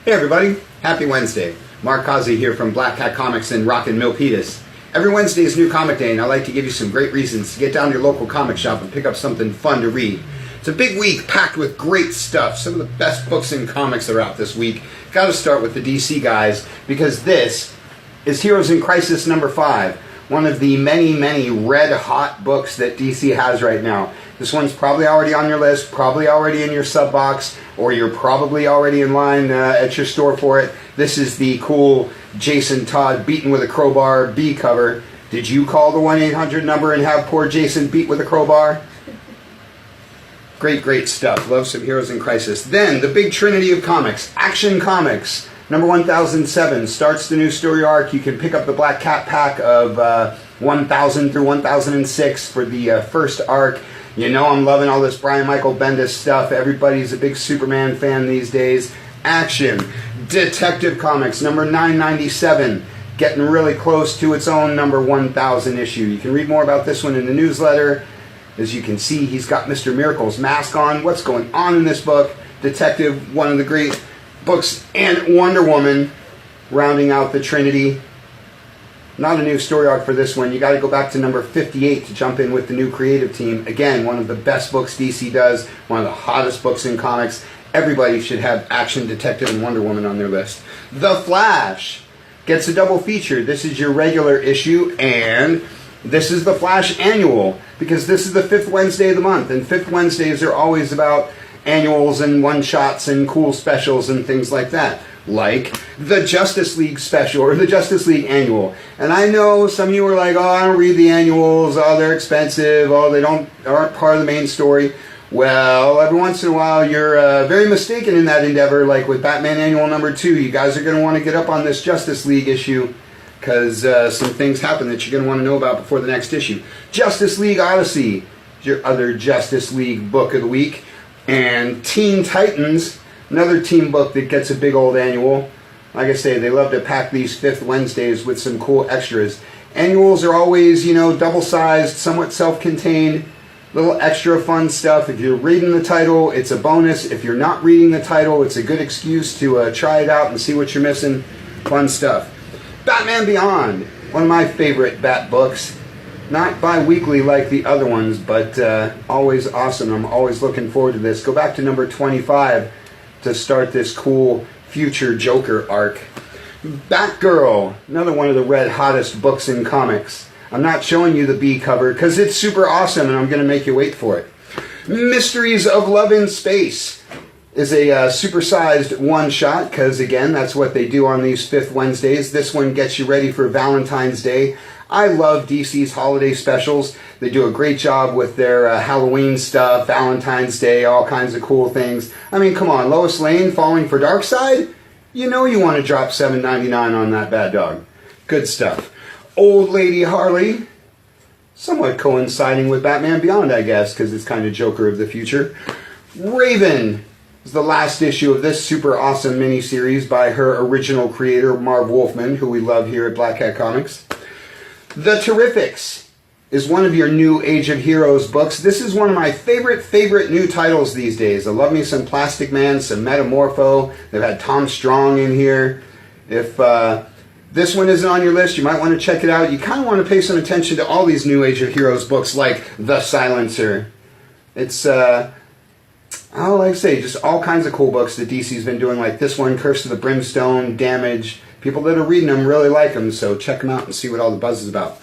Hey everybody, happy Wednesday. Mark Causey here from Black Cat Comics in Rockin' Milpitas. Every Wednesday is New Comic Day, and I like to give you some great reasons to get down to your local comic shop and pick up something fun to read. It's a big week packed with great stuff. Some of the best books in comics are out this week. Got to start with the DC guys, because this is Heroes in Crisis number 5. One of the many red-hot books that DC has right now. This one's probably already on your list, probably already in your sub box, or you're probably already in line at your store for it. This is the cool Jason Todd beaten with a crowbar B cover. Did you call the 1-800 number and have poor Jason beat with a crowbar? Great stuff. Love some Heroes in Crisis. Then, the big trinity of comics, Action Comics. Number 1007 starts the new story arc. You can pick up the Black Cat pack of 1000 through 1006 for the first arc. You know I'm loving all this Brian Michael Bendis stuff. Everybody's a big Superman fan these days. Action. Detective Comics, number 997. Getting really close to its own number 1000 issue. You can read more about this one in the newsletter. As you can see, he's got Mr. Miracle's mask on. What's going on in this book? Detective, one of the great books, and Wonder Woman, rounding out the trinity. Not a new story arc for this one. You got to go back to number 58 to jump in with the new creative team. Again, one of the best books DC does, one of the hottest books in comics. Everybody should have Action, Detective, and Wonder Woman on their list. The Flash gets a double feature. This is your regular issue, and this is the Flash Annual, because this is the 5th Wednesday of the month, and 5th Wednesdays are always about annuals and one-shots and cool specials and things like that, like the Justice League special or the Justice League Annual. And I know some of you are like, oh, I don't read the annuals, oh, they're expensive, oh, they aren't part of the main story. Well, every once in a while you're very mistaken in that endeavor, like with Batman Annual number 2. You guys are going to want to get up on this Justice League issue, because some things happen that you're going to want to know about before the next issue. Justice League Odyssey, your other Justice League book of the week. And Teen Titans, another team book that gets a big old annual. Like I say, they love to pack these 5th Wednesdays with some cool extras. Annuals are always, double-sized, somewhat self-contained, little extra fun stuff. If you're reading the title, it's a bonus. If you're not reading the title, it's a good excuse to try it out and see what you're missing. Fun stuff. Batman Beyond, one of my favorite Bat books. Not bi-weekly like the other ones, but always awesome. I'm always looking forward to this. Go back to number 25 to start this cool future Joker arc. Batgirl, another one of the red hottest books in comics. I'm not showing you the B cover because it's super awesome and I'm going to make you wait for it. Mysteries of Love in Space is a supersized one-shot, because again, that's what they do on these 5th Wednesdays. This one gets you ready for Valentine's Day. I love DC's holiday specials. They do a great job with their Halloween stuff, Valentine's Day, all kinds of cool things. I mean, come on, Lois Lane falling for Darkseid? You know you want to drop $7.99 on that bad dog. Good stuff. Old Lady Harley, somewhat coinciding with Batman Beyond, I guess, because it's kind of Joker of the future. Raven is the last issue of this super awesome miniseries by her original creator, Marv Wolfman, who we love here at Black Cat Comics. The Terrifics is one of your new Age of Heroes books. This is one of my favorite new titles these days. I love me some Plastic Man, some Metamorpho. They've had Tom Strong in here. If this one isn't on your list, you might want to check it out. You kind of want to pay some attention to all these new Age of Heroes books, like The Silencer. It's, like I say, just all kinds of cool books that DC's been doing, like this one, Curse of the Brimstone, Damage. People that are reading them really like them, so check them out and see what all the buzz is about.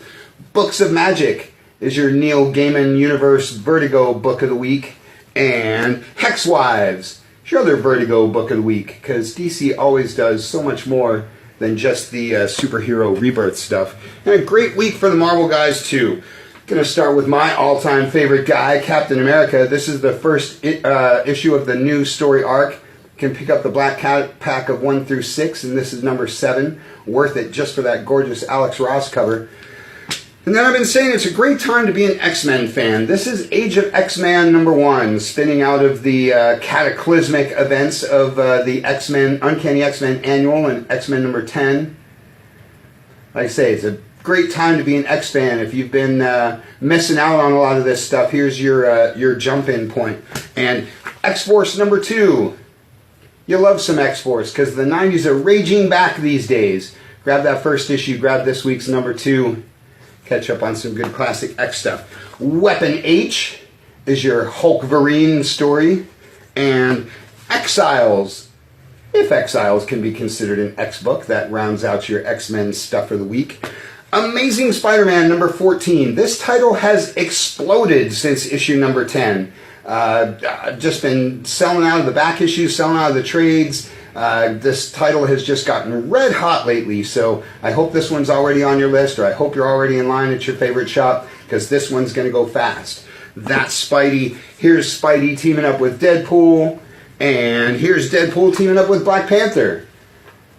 Books of Magic is your Neil Gaiman Universe Vertigo book of the week. And Hex Wives is your other Vertigo book of the week, because DC always does so much more than just the superhero rebirth stuff. And a great week for the Marvel guys, too. Going to start with my all-time favorite guy, Captain America. This is the first issue of the new story arc. You can pick up the Black Cat pack of 1 through 6, and this is number 7. Worth it just for that gorgeous Alex Ross cover. And then I've been saying it's a great time to be an X-Men fan. This is Age of X-Man number 1, spinning out of the cataclysmic events of the X-Men, Uncanny X-Men Annual and X-Men number 10. Like I say, it's a great time to be an X-fan. If you've been missing out on a lot of this stuff, here's your jump-in point. And X-Force number 2. You love some X-Force because the 90s are raging back these days. Grab that first issue, grab this week's number 2. Catch up on some good classic X stuff. Weapon H is your Hulkverine story. And Exiles, if Exiles can be considered an X-book, that rounds out your X-Men stuff for the week. Amazing Spider-Man number 14. This title has exploded since issue number 10. Just been selling out of the back issues, selling out of the trades. This title has just gotten red hot lately, so I hope this one's already on your list, or I hope you're already in line at your favorite shop, because this one's going to go fast. That's Spidey. Here's Spidey teaming up with Deadpool, and here's Deadpool teaming up with Black Panther,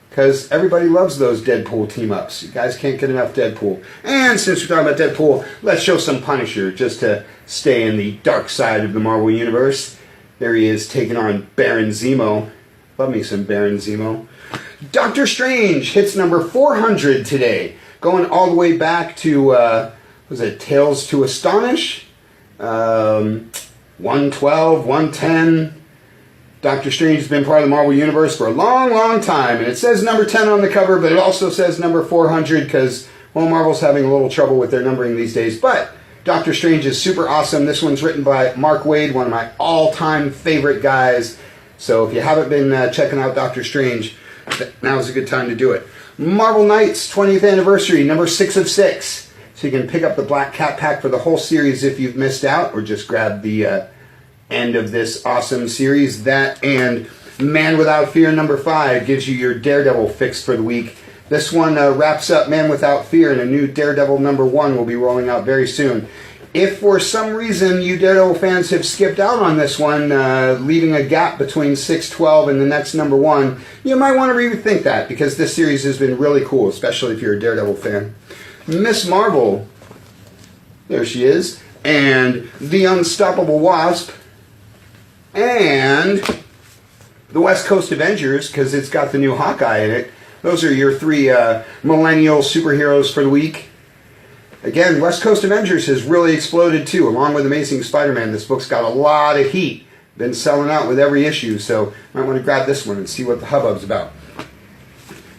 because everybody loves those Deadpool team-ups. You guys can't get enough Deadpool. And since we're talking about Deadpool, let's show some Punisher, just to stay in the dark side of the Marvel Universe. There he is, taking on Baron Zemo. Love me some Baron Zemo. Doctor Strange hits number 400 today. Going all the way back to, was it Tales to Astonish? 112, 110. Doctor Strange has been part of the Marvel Universe for a long, long time. And it says number 10 on the cover, but it also says number 400 because, well, Marvel's having a little trouble with their numbering these days. But Doctor Strange is super awesome. This one's written by Mark Waid, one of my all-time favorite guys. So if you haven't been checking out Doctor Strange, now's a good time to do it. Marvel Knights 20th anniversary, number 6 of 6. So you can pick up the Black Cat pack for the whole series if you've missed out, or just grab the end of this awesome series. That and Man Without Fear number 5 gives you your Daredevil fix for the week. This one wraps up Man Without Fear, and a new Daredevil number 1 will be rolling out very soon. If for some reason you Daredevil fans have skipped out on this one, leaving a gap between 612 and the next number 1, you might want to rethink that, because this series has been really cool, especially if you're a Daredevil fan. Miss Marvel, there she is, and The Unstoppable Wasp, and the West Coast Avengers, because it's got the new Hawkeye in it. Those are your 3 millennial superheroes for the week. Again, West Coast Avengers has really exploded too, along with Amazing Spider-Man. This book's got a lot of heat. Been selling out with every issue, so you might want to grab this one and see what the hubbub's about.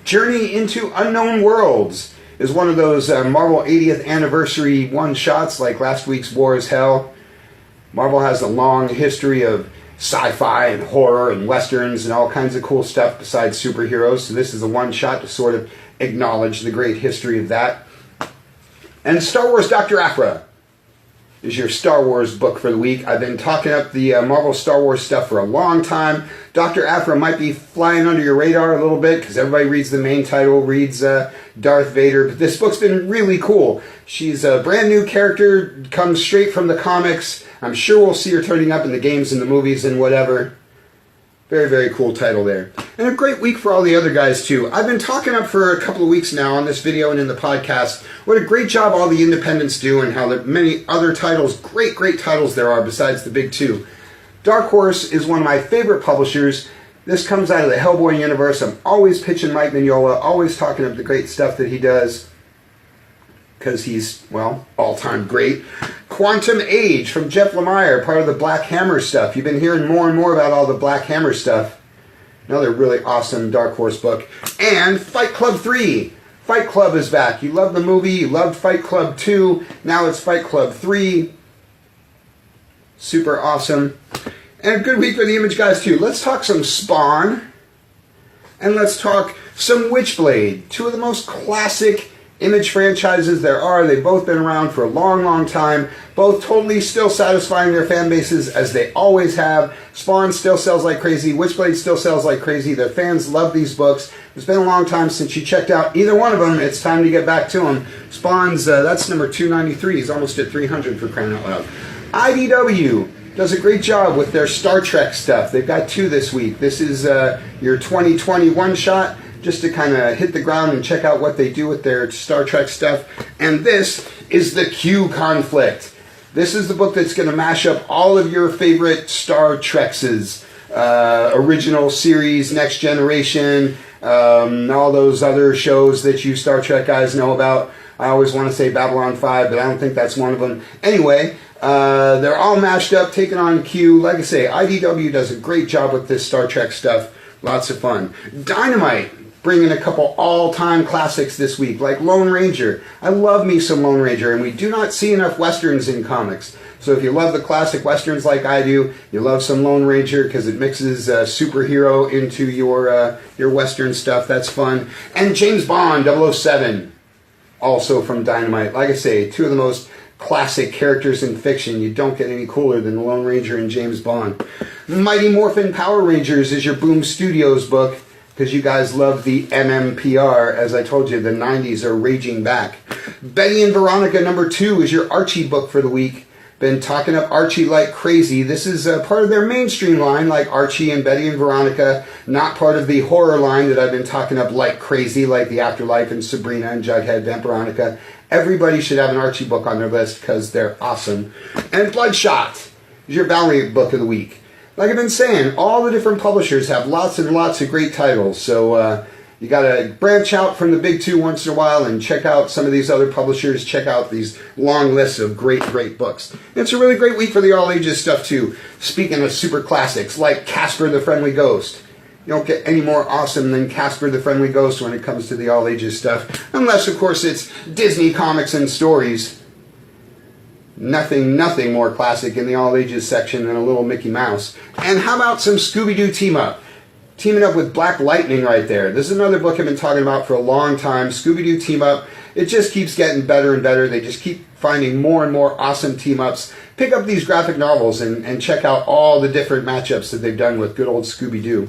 Journey into Unknown Worlds is one of those Marvel 80th anniversary one-shots like last week's War is Hell. Marvel has a long history of sci-fi and horror and westerns and all kinds of cool stuff besides superheroes, so this is a one-shot to sort of acknowledge the great history of that. And Star Wars Dr. Aphra is your Star Wars book for the week. I've been talking up the Marvel Star Wars stuff for a long time. Dr. Aphra might be flying under your radar a little bit because everybody reads the main title, reads Darth Vader. But this book's been really cool. She's a brand new character, comes straight from the comics. I'm sure we'll see her turning up in the games and the movies and whatever. Very, very cool title there. And a great week for all the other guys, too. I've been talking up for a couple of weeks now on this video and in the podcast what a great job all the independents do and how many other titles, great, great titles there are besides the big 2. Dark Horse is one of my favorite publishers. This comes out of the Hellboy universe. I'm always pitching Mike Mignola, always talking up the great stuff that he does, because he's, well, all-time great. Quantum Age from Jeff Lemire, part of the Black Hammer stuff. You've been hearing more and more about all the Black Hammer stuff. Another really awesome Dark Horse book. And Fight Club 3. Fight Club is back. You loved the movie, you loved Fight Club 2, now it's Fight Club 3. Super awesome. And a good week for the Image guys, too. Let's talk some Spawn, and let's talk some Witchblade. 2 of the most classic Image franchises there are. They've both been around for a long, long time. Both totally still satisfying their fan bases as they always have. Spawn still sells like crazy. Witchblade still sells like crazy. Their fans love these books. It's been a long time since you checked out either one of them. It's time to get back to them. Spawn's, that's number 293. He's almost at 300 for crying out loud. IDW does a great job with their Star Trek stuff. They've got 2 this week. This is your 2020 one-shot, just to kind of hit the ground and check out what they do with their Star Trek stuff. And this is the Q Conflict. This is the book that's going to mash up all of your favorite Star Treks' original series, Next Generation, all those other shows that you Star Trek guys know about. I always want to say Babylon 5, but I don't think that's one of them. Anyway, they're all mashed up, taking on Q. Like I say, IDW does a great job with this Star Trek stuff. Lots of fun. Dynamite, bringing a couple all-time classics this week, like Lone Ranger. I love me some Lone Ranger, and we do not see enough Westerns in comics. So if you love the classic Westerns like I do, you love some Lone Ranger because it mixes superhero into your Western stuff. That's fun. And James Bond, 007, also from Dynamite. Like I say, two of the most classic characters in fiction. You don't get any cooler than the Lone Ranger and James Bond. Mighty Morphin Power Rangers is your Boom Studios book, because you guys love the MMPR. As I told you, the 90s are raging back. Betty and Veronica #2 is your Archie book for the week. Been talking up Archie like crazy. This is part of their mainstream line, like Archie and Betty and Veronica, not part of the horror line that I've been talking up like crazy, like The Afterlife and Sabrina and Jughead and Veronica. Everybody should have an Archie book on their list because they're awesome. And Bloodshot is your Valerie book of the week. Like I've been saying, all the different publishers have lots and lots of great titles, so you got to branch out from the big two once in a while and check out some of these other publishers. Check out these long lists of great, great books. And it's a really great week for the all ages stuff too. Speaking of super classics like Casper the Friendly Ghost. You don't get any more awesome than Casper the Friendly Ghost when it comes to the all ages stuff, unless of course it's Disney comics and stories. Nothing more classic in the all ages section than a little Mickey Mouse. And how about some Scooby-Doo team up? Teaming up with Black Lightning right there. This is another book I've been talking about for a long time. Scooby-Doo team up. It just keeps getting better and better. They just keep finding more and more awesome team ups. Pick up these graphic novels and check out all the different matchups that they've done with good old Scooby-Doo.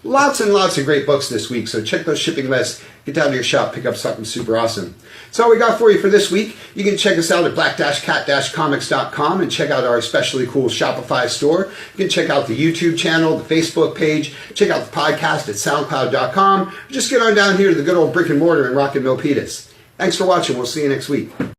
Lots and lots of great books this week, so check those shipping lists. Get down to your shop, pick up something super awesome. That's all we got for you for this week. You can check us out at black-cat-comics.com and check out our especially cool Shopify store. You can check out the YouTube channel, the Facebook page, check out the podcast at soundcloud.com. Just get on down here to the good old brick and mortar in Rockin' Milpitas. Thanks for watching. We'll see you next week.